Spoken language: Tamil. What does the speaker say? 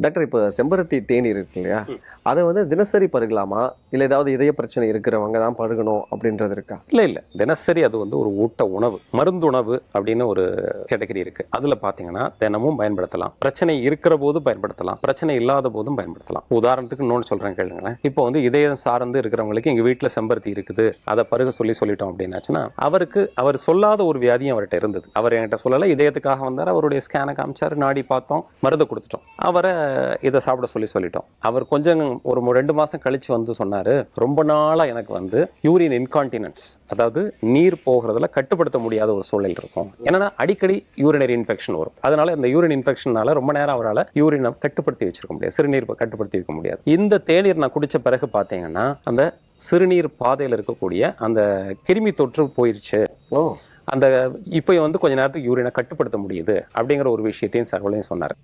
டாக்டர், இப்போ செம்பருத்தி தேநீர் இருக்கு இல்லையா? அதை வந்து தினசரி பருகலாமா? இல்லை ஏதாவது இதய பிரச்சனை இருக்கிறவங்க தான் பருகணும் அப்படின்றது இருக்கா? இல்லை தினசரி அது வந்து ஒரு ஊட்ட உணவு, மருந்துணவு அப்படின்னு ஒரு கேட்டகரி இருக்குது. அதில் பார்த்தீங்கன்னா தினமும் பயன்படுத்தலாம். பிரச்சனை இருக்கிற போது பயன்படுத்தலாம், பிரச்சனை இல்லாத போதும் பயன்படுத்தலாம். உதாரணத்துக்கு இன்னொன்று சொல்கிறேன் கேளுங்களேன். இப்போ வந்து இதயம் சார்ந்து இருக்கிறவங்களுக்கு எங்கள் வீட்டில் செம்பருத்தி இருக்குது, அதை பருக சொல்லிட்டோம் அப்படின்னாச்சுன்னா, அவர் சொல்லாத ஒரு வியாதியும் அவர்கிட்ட இருந்தது. அவர் என்கிட்ட சொல்லலை, இதயத்துக்காக வந்தார், அவருடைய ஸ்கேனை காமிச்சார், நாடி பார்த்தோம், மருந்து கொடுத்துட்டோம். அவரை இதை சாப்பிட சொல்லிட்டோம். அவர் கொஞ்சம் ஒரு 2 மாதம் கழித்து வந்து சொன்னார், ரொம்ப நாளாக எனக்கு வந்து யூரின் இன்கான்டினன்ஸ், அதாவது நீர் போகிறதுல கட்டுப்படுத்த முடியாத ஒரு சூழல் இருக்கும். ஏன்னா அடிக்கடி யூரினரி இன்ஃபெக்ஷன் வரும். அதனால இந்த யூரின் இன்ஃபெக்ஷனால ரொம்ப நேரம் அவரால் யூரினை கட்டுப்படுத்தி வச்சிருக்க முடியாது, சிறுநீர் கட்டுப்படுத்தி வைக்க முடியாது. இந்த தேநீர் நான் குடித்த பிறகு பார்த்தீங்கன்னா அந்த சிறுநீர் பாதையில் இருக்கக்கூடிய அந்த கிருமி தொற்று போயிடுச்சு. அந்த இப்போ வந்து கொஞ்ச நேரத்துக்கு யூரினை கட்டுப்படுத்த முடியுது அப்படிங்கிற ஒரு விஷயத்தையும் தகவலையும் சொன்னார்.